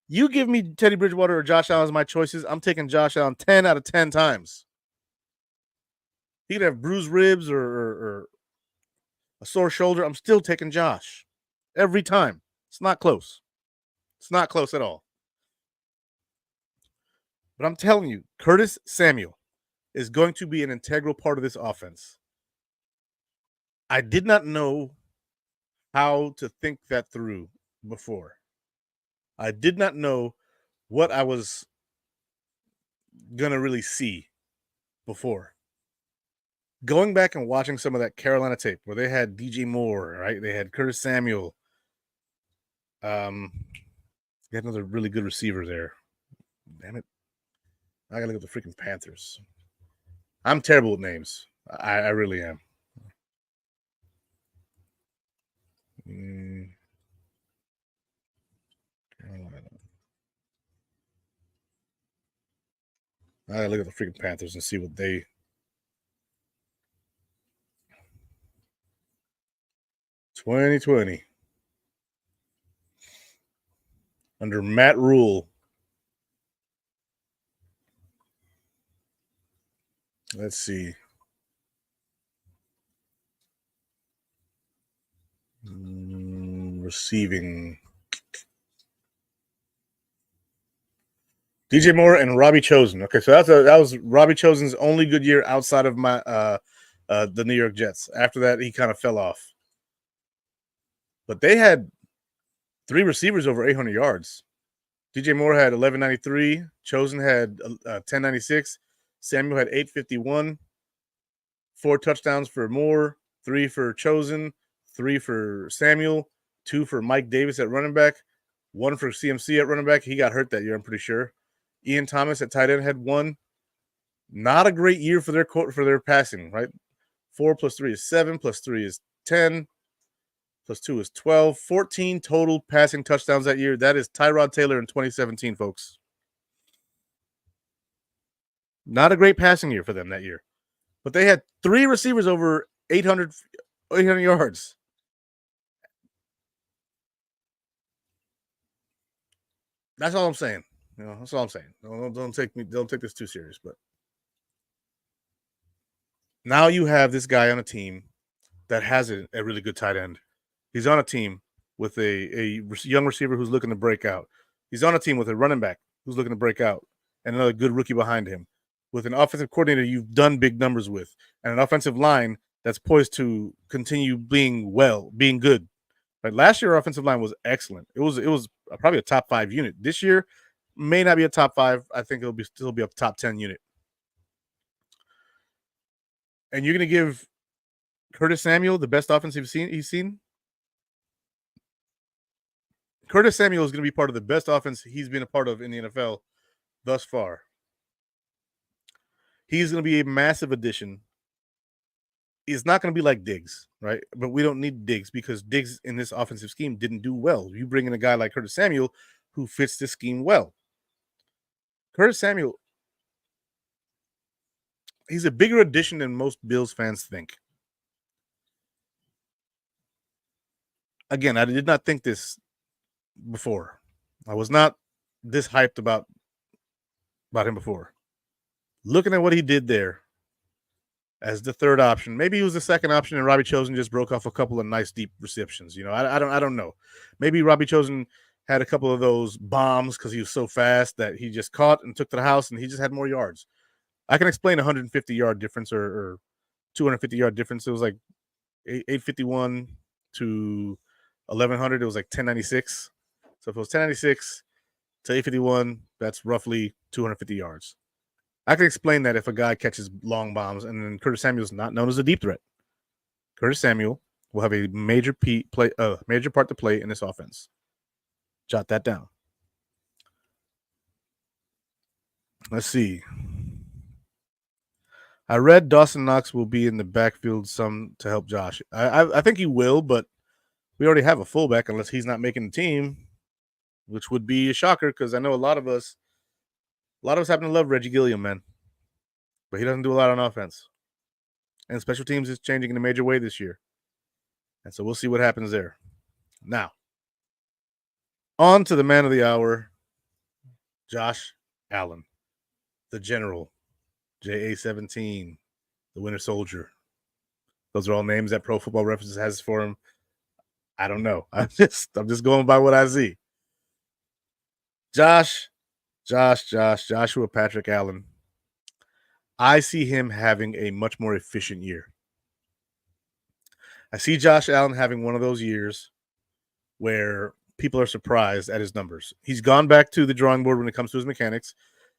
You give me Teddy Bridgewater or Josh Allen as my choices, I'm taking Josh Allen 10 out of 10 times. He could have bruised ribs or a sore shoulder. I'm still taking Josh every time. It's not close. It's not close at all. But I'm telling you, Curtis Samuel is going to be an integral part of this offense. I did not know how to think that through before. I did not know what I was going to really see before. Going back and watching some of that Carolina tape where they had DJ Moore, right? They had Curtis Samuel. They had another really good receiver there. Damn it. I got to look at the freaking Panthers. I'm terrible with names. I really am. I gotta look at the freaking Panthers and see what they. 2020 under Matt Rule. Let's see. Receiving. DJ Moore and Robbie Chosen. Okay, so that was Robbie Chosen's only good year outside of the New York Jets. After that, he kind of fell off. But they had 3 receivers over 800 yards. DJ Moore had 1193. Chosen had 1096. Samuel had 851. 4 touchdowns for Moore, 3 for Chosen, 3 for Samuel, 2 for Mike Davis at running back, 1 for CMC at running back. He got hurt that year, I'm pretty sure. Ian Thomas at tight end had 1. Not a great year for their passing, right? 4 plus 3 is 7, plus 3 is 10, plus 2 is 12. 14 total passing touchdowns that year. That is Tyrod Taylor in 2017, folks. Not a great passing year for them that year. But they had 3 receivers over 800 yards. That's all I'm saying. That's all I'm saying. Don't take this too serious. But now you have this guy on a team that has a really good tight end. He's on a team with a young receiver who's looking to break out. He's on a team with a running back who's looking to break out, and another good rookie behind him, with an offensive coordinator you've done big numbers with, and an offensive line that's poised to continue being good. Right? Last year, our offensive line was excellent. It was probably a top 5 unit. This year, may not be a top 5. I think it'll still be a top 10 unit. And you're going to give Curtis Samuel the best offense he's seen? Curtis Samuel is going to be part of the best offense he's been a part of in the NFL thus far. He's going to be a massive addition. He's not going to be like Diggs, right? But we don't need Diggs because Diggs in this offensive scheme didn't do well. You bring in a guy like Curtis Samuel who fits this scheme well. Curtis Samuel, he's a bigger addition than most Bills fans think. Again, I did not think this before. I was not this hyped about him before. Looking at what he did there as the third option, maybe he was the second option, and Robbie Chosen just broke off a couple of nice deep receptions. I don't know. Maybe Robbie Chosen had a couple of those bombs because he was so fast that he just caught and took to the house, and he just had more yards. I can explain a 150-yard difference or 250-yard difference. It was like 851 to 1100. It was like 1096. So if it was 1096 to 851, that's roughly 250 yards. I can explain that if a guy catches long bombs, and then Curtis Samuel's not known as a deep threat. Curtis Samuel will have a major part to play in this offense. Jot that down. Let's see. I read Dawson Knox will be in the backfield some to help Josh. I think he will, but we already have a fullback unless he's not making the team, which would be a shocker because I know a lot of us happen to love Reggie Gilliam, man, but he doesn't do a lot on offense. And special teams is changing in a major way this year. And so we'll see what happens there. Now, on to the man of the hour, Josh Allen, the general, JA-17, the Winter Soldier. Those are all names that Pro Football References has for him. I don't know. I'm just going by what I see. Joshua Patrick Allen. I see him having a much more efficient year. I see Josh Allen having one of those years where people are surprised at his numbers. He's gone back to the drawing board when it comes to his mechanics.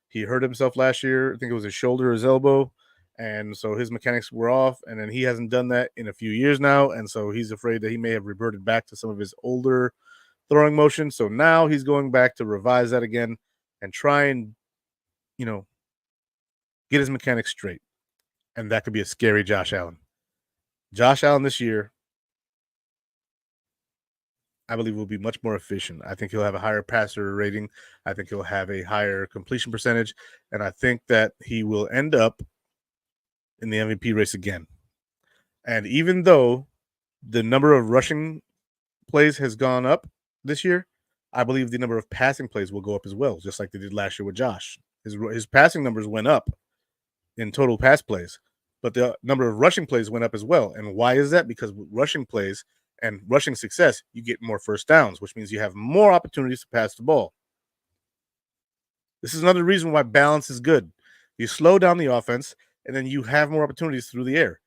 He hurt himself last year. I think it was his shoulder or his elbow. And so his mechanics were off. And then he hasn't done that in a few years now. And so he's afraid that he may have reverted back to some of his older throwing motion. So now he's going back to revise that again and try and, get his mechanics straight. And that could be a scary Josh Allen. Josh Allen this year, I believe, will be much more efficient. I think he'll have a higher passer rating. I think he'll have a higher completion percentage. And I think that he will end up in the MVP race again. And even though the number of rushing plays has gone up this year, I believe the number of passing plays will go up as well, just like they did last year with Josh. His passing numbers went up in total pass plays, but the number of rushing plays went up as well. And why is that? Because with rushing plays and rushing success, you get more first downs, which means you have more opportunities to pass the ball. This is another reason why balance is good. You slow down the offense, and then you have more opportunities through the air.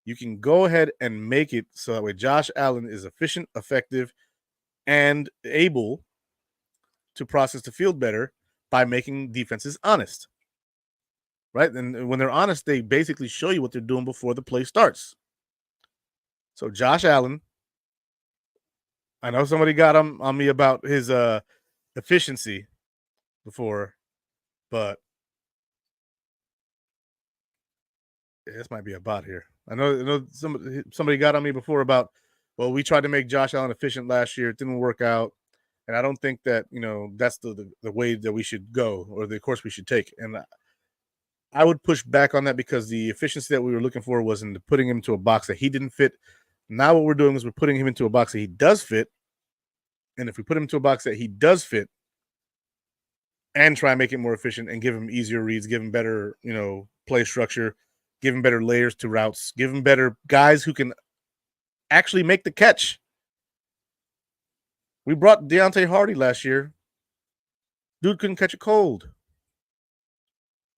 You can go ahead and make it so that way Josh Allen is efficient, effective, and able to process the field better by making defenses honest. Right? And when they're honest, they basically show you what they're doing before the play starts. So Josh Allen, I know somebody got on me about his efficiency before, but this might be a bot here. I know somebody got on me before about, well, we tried to make Josh Allen efficient last year. It didn't work out. And I don't think that, that's the way that we should go or the course we should take. And I would push back on that because the efficiency that we were looking for was in putting him into a box that he didn't fit. Now what we're doing is we're putting him into a box that he does fit. And if we put him into a box that he does fit and try and make it more efficient and give him easier reads, give him better, play structure, give him better layers to routes, give him better guys who can actually make the catch. We brought Deontay Hardy last year. Dude couldn't catch a cold.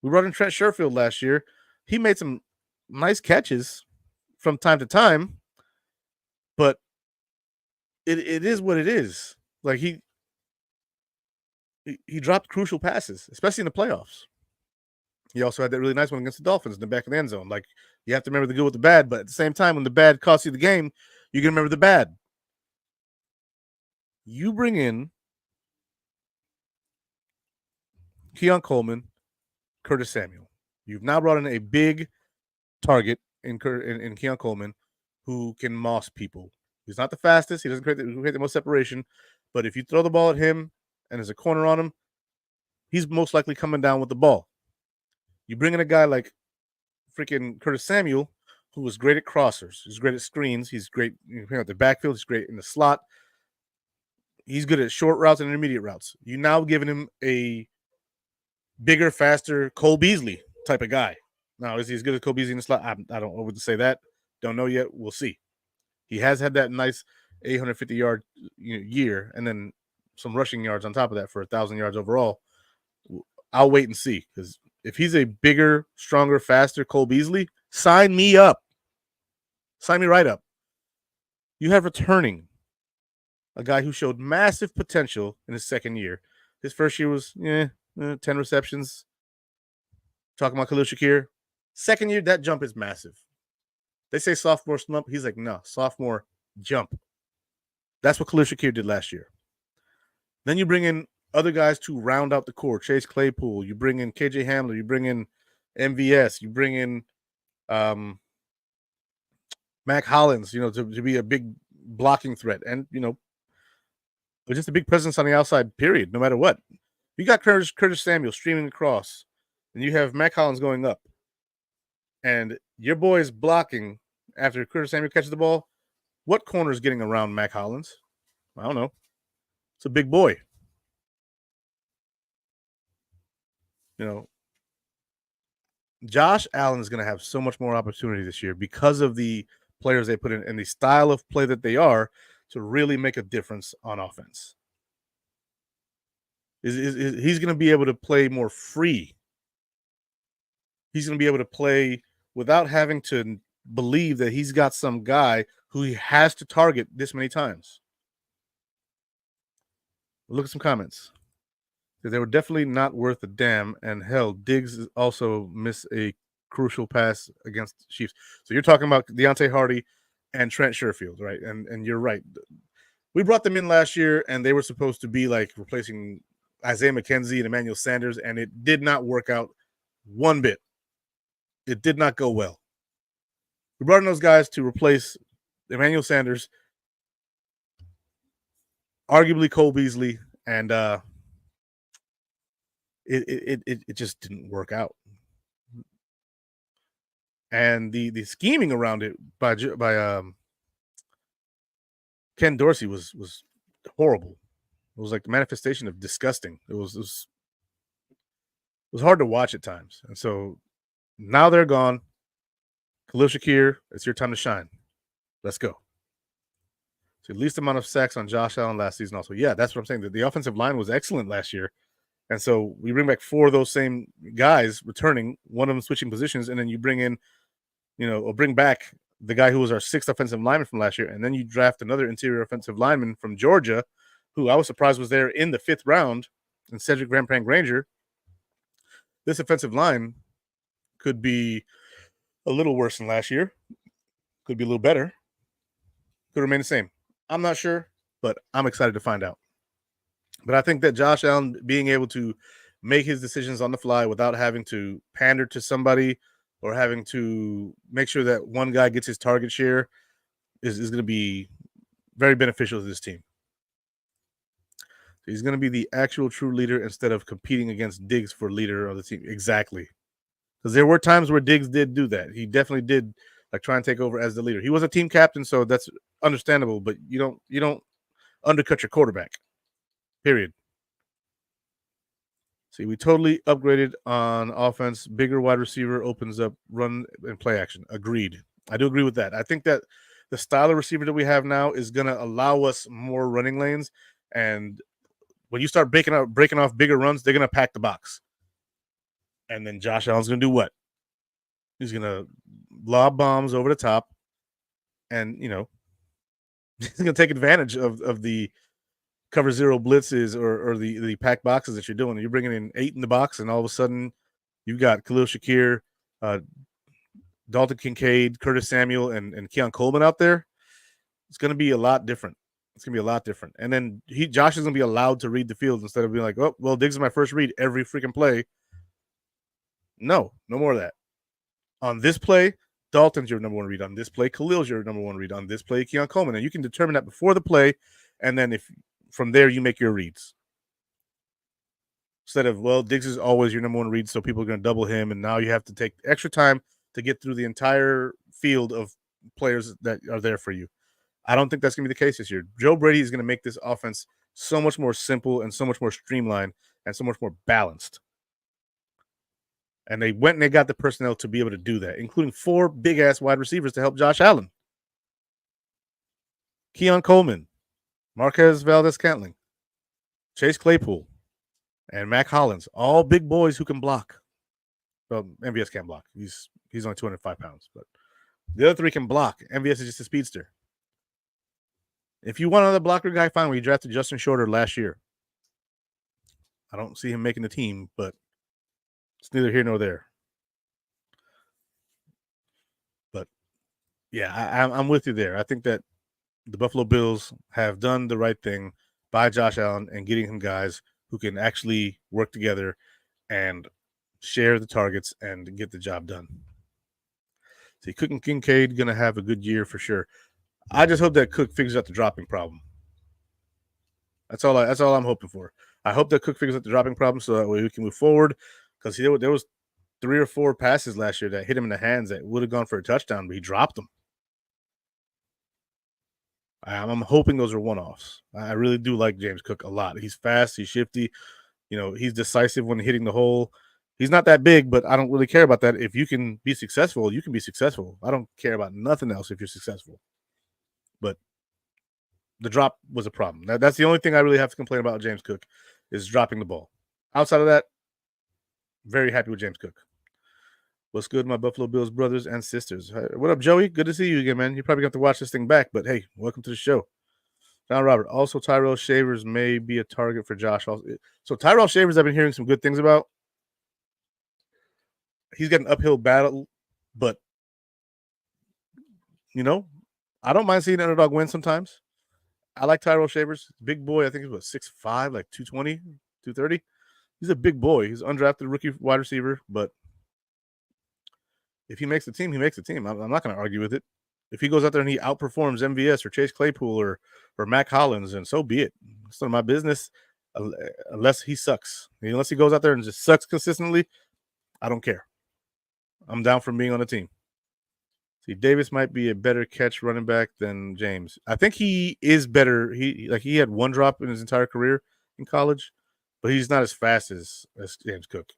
We brought in Trent Sherfield last year. He made some nice catches from time to time, but it is what it is. Like he dropped crucial passes, especially in the playoffs. He also had that really nice one against the Dolphins in the back of the end zone. Like, you have to remember the good with the bad, but at the same time, when the bad costs you the game, you can remember the bad. You bring in Keon Coleman, Curtis Samuel. You've now brought in a big target in Keon Coleman who can moss people. He's not the fastest. He doesn't create the most separation. But if you throw the ball at him and there's a corner on him, he's most likely coming down with the ball. You bring in a guy like freaking Curtis Samuel who was great at crossers. He's great at screens. He's great at the backfield. He's great in the slot. He's good at short routes and intermediate routes. You now giving him a bigger, faster Cole Beasley type of guy. Now, is he as good as Cole Beasley in the slot? I don't know what to say that. Don't know yet. We'll see. He has had that nice 850-yard year, and then some rushing yards on top of that for 1,000 yards overall. I'll wait and see, because if he's a bigger, stronger, faster Cole Beasley, sign me up. Sign me right up. You have returning a guy who showed massive potential in his second year. His first year was 10 receptions. Talking about Khalil Shakir. Second year, that jump is massive. They say sophomore slump. He's like, no, sophomore jump. That's what Khalil Shakir did last year. Then you bring in other guys to round out the core. Chase Claypool. You bring in KJ Hamler. You bring in MVS. You bring in Mac Hollins, to be a big blocking threat. And, just a big presence on the outside, period, no matter what. You got Curtis Samuel streaming across, and you have Mac Hollins going up. And your boy is blocking after Curtis Samuel catches the ball. What corner is getting around Mac Hollins? I don't know. It's a big boy. Josh Allen is going to have so much more opportunity this year because of the players they put in and the style of play that they are to really make a difference on offense. He's going to be able to play more free. He's going to be able to play without having to believe that he's got some guy who he has to target this many times. Look at some comments. They were definitely not worth a damn, and hell, Diggs also missed a crucial pass against the Chiefs. So you're talking about Deontay Hardy and Trent Sherfield, right? And you're right. We brought them in last year, and they were supposed to be like replacing Isaiah McKenzie and Emmanuel Sanders, and it did not work out one bit. It did not go well. We brought in those guys to replace Emmanuel Sanders, arguably Cole Beasley, and it just didn't work out. And the scheming around it by Ken Dorsey was horrible. It was like the manifestation of disgusting. It was hard to watch at times. And so now they're gone. Khalil Shakir, it's your time to shine. Let's go. So least amount of sacks on Josh Allen last season also. Yeah, that's what I'm saying. The offensive line was excellent last year. And so we bring back 4 of those same guys returning, one of them switching positions, and then you bring in, or bring back the guy who was our 6th offensive lineman from last year, and then you draft another interior offensive lineman from Georgia, who I was surprised was there in the 5th round, and Cedric Van Prank Granger. This offensive line could be a little worse than last year, could be a little better, could remain the same. I'm not sure, but I'm excited to find out. But I think that Josh Allen being able to make his decisions on the fly without having to pander to somebody or having to make sure that one guy gets his target share is going to be very beneficial to this team. He's going to be the actual true leader instead of competing against Diggs for leader of the team. Exactly. Because there were times where Diggs did do that. He definitely did try and take over as the leader. He was a team captain, so that's understandable, but you don't undercut your quarterback. Period. See, we totally upgraded on offense. Bigger wide receiver opens up run and play action. Agreed. I do agree with that. I think that the style of receiver that we have now is going to allow us more running lanes. And when you start breaking off bigger runs, they're going to pack the box. And then Josh Allen's going to do what? He's going to lob bombs over the top. And, he's going to take advantage of the cover 0 blitzes or the pack boxes that you're doing. You're bringing in 8 in the box, and all of a sudden you've got Khalil Shakir, Dalton Kincaid, Curtis Samuel, and Keon Coleman out there. It's going to be a lot different. And then Josh is going to be allowed to read the field instead of being like, oh, well, Diggs is my first read every freaking play. No more of that. On this play, Dalton's your number 1 read. On this play, Khalil's your number 1 read. On this play, Keon Coleman. And you can determine that before the play, and then from there, you make your reads. Instead of, well, Diggs is always your number 1 read, so people are going to double him, and now you have to take extra time to get through the entire field of players that are there for you. I don't think that's going to be the case this year. Joe Brady is going to make this offense so much more simple and so much more streamlined and so much more balanced. And they went and they got the personnel to be able to do that, including 4 big ass wide receivers to help Josh Allen. Keon Coleman, Marquez Valdez-Scantling, Chase Claypool, and Mac Hollins, all big boys who can block. Well, MVS can't block. He's only 205 pounds, but the other 3 can block. MVS is just a speedster. If you want another blocker guy, fine. We drafted Justin Shorter last year. I don't see him making the team, but it's neither here nor there. But yeah, I'm with you there. I think that the Buffalo Bills have done the right thing by Josh Allen and getting him guys who can actually work together and share the targets and get the job done. See, Cook and Kincaid going to have a good year for sure. I just hope that Cook figures out the dropping problem. That's all I'm hoping for. I hope that Cook figures out the dropping problem so that way we can move forward. Because there was 3 or 4 passes last year that hit him in the hands that would have gone for a touchdown, but he dropped them. I'm hoping those are one-offs. I really do like James Cook a lot. He's fast. He's shifty. He's decisive when hitting the hole. He's not that big, but I don't really care about that. If you can be successful, you can be successful. I don't care about nothing else if you're successful. But the drop was a problem. That's the only thing I really have to complain about James Cook is dropping the ball. Outside of that, very happy with James Cook. What's good, my Buffalo Bills brothers and sisters? What up, Joey? Good to see you again, man. You probably got to watch this thing back, but hey, welcome to the show. John Robert. Also, Tyrell Shavers may be a target for Josh. So Tyrell Shavers, I've been hearing some good things about. He's got an uphill battle, but I don't mind seeing an underdog win sometimes. I like Tyrell Shavers. Big boy. I think he's 6'5", like 220, 230. He's a big boy. He's an undrafted rookie wide receiver, but if he makes the team, he makes the team. I'm not going to argue with it. If he goes out there and he outperforms MVS or Chase Claypool or Mac Hollins, and so be it. It's none of my business unless he sucks. Unless he goes out there and just sucks consistently, I don't care. I'm down for being on the team. See, Davis might be a better catch running back than James. I think he is better. He had 1 drop in his entire career in college, but he's not as fast as James Cook.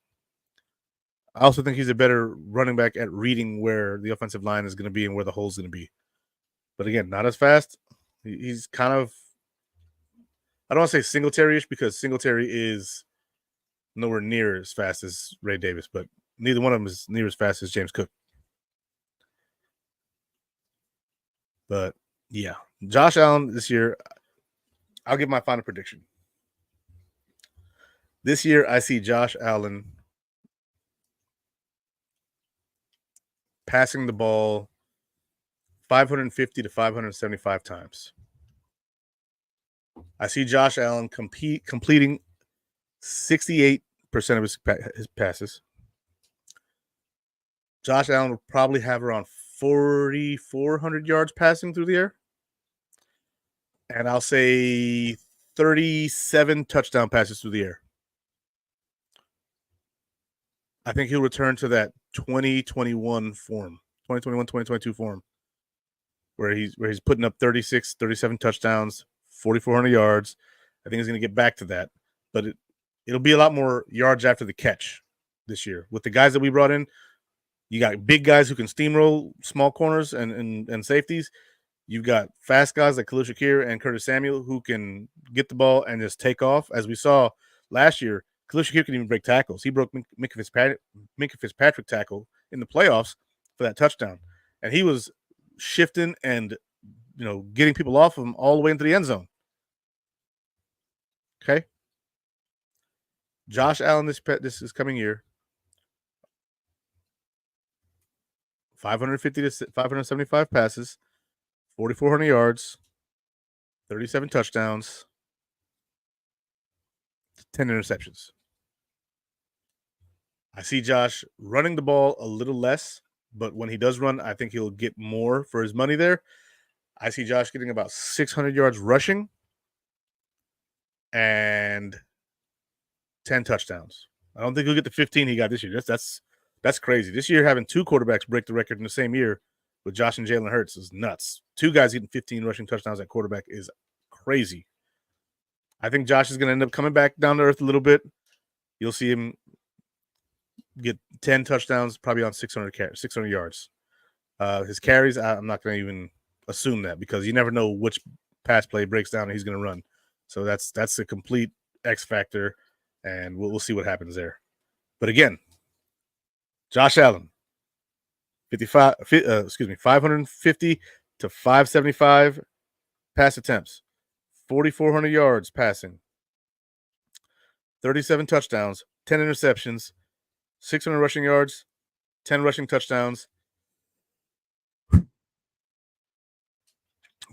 I also think he's a better running back at reading where the offensive line is going to be and where the hole is going to be. But again, not as fast. He's kind of, I don't want to say Singletary-ish because Singletary is nowhere near as fast as Ray Davis, but neither one of them is near as fast as James Cook. But yeah, Josh Allen this year, I'll give my final prediction. This year, I see Josh Allen passing the ball 550 to 575 times. I see Josh Allen completing 68% of his passes. Josh Allen will probably have around 4,400 yards passing through the air. And I'll say 37 touchdown passes through the air. I think he'll return to that 2021 form, 2021, 2022 form, where he's putting up 36, 37 touchdowns, 4,400 yards. I think he's going to get back to that. But it'll be a lot more yards after the catch this year. With the guys that we brought in, you got big guys who can steamroll small corners and safeties. You've got fast guys like Khalil Shakir and Curtis Samuel who can get the ball and just take off. As we saw last year, Khalil Shakir can even break tackles. He broke Minka Fitzpatrick tackle in the playoffs for that touchdown. And he was shifting and getting people off of him all the way into the end zone. Okay? Josh Allen this coming year, 550 to 575 passes, 4,400 yards, 37 touchdowns, 10 interceptions. I see Josh running the ball a little less, but when he does run, I think he'll get more for his money there. I see Josh getting about 600 yards rushing and 10 touchdowns. I don't think he'll get the 15 he got this year. That's That's crazy. This year, having two quarterbacks break the record in the same year with Josh and Jalen Hurts is nuts. Two guys getting 15 rushing touchdowns at quarterback is crazy. I think Josh is going to end up coming back down to earth a little bit. You'll see him get 10 touchdowns, probably on 600 yards. His carries, I'm not going to even assume that because you never know which pass play breaks down and he's going to run. So that's a complete X factor, and we'll see what happens there. But again, Josh Allen, 550 to 575 pass attempts, 4,400 yards passing, 37 touchdowns, 10 interceptions, 600 rushing yards, 10 rushing touchdowns.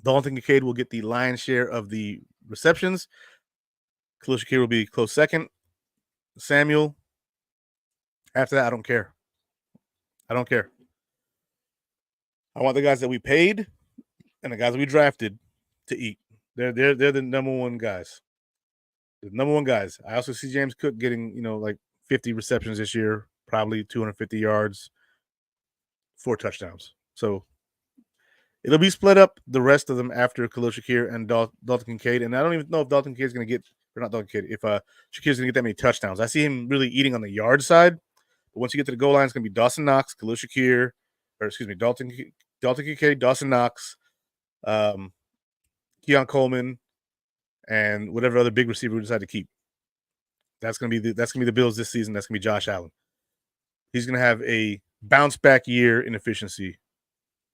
Dalton Kincaid will get the lion's share of the receptions. Khalil Shakir will be close second. Samuel, after that, I don't care. I don't care. I want the guys that we paid and the guys that we drafted to eat. They're the number one guys. The number one guys. I also see James Cook getting, like 50 receptions this year, probably 250 yards, 4 touchdowns. So it'll be split up the rest of them after Khalil Shakir and Dalton Kincaid. And I don't even know if Dalton Kincaid is going to get, or not Dalton Kincaid, if Shakir's going to get that many touchdowns. I see him really eating on the yard side. But once you get to the goal line, it's going to be Dawson Knox, Khalil Shakir, Dalton Kincaid, Dawson Knox, Keon Coleman, and whatever other big receiver we decide to keep. That's gonna be the Bills this season. That's gonna be Josh Allen. He's gonna have a bounce back year in efficiency,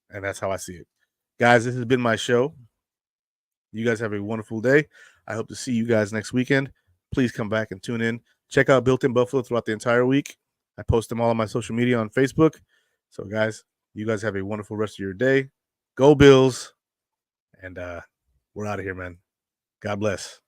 and that's how I see it. Guys, this has been my show. You guys have a wonderful day. I hope to see you guys next weekend. Please come back and tune in. Check out Built in Buffalo throughout the entire week. I post them all on my social media on Facebook. So, guys, you guys have a wonderful rest of your day. Go Bills. And we're out of here, man. God bless.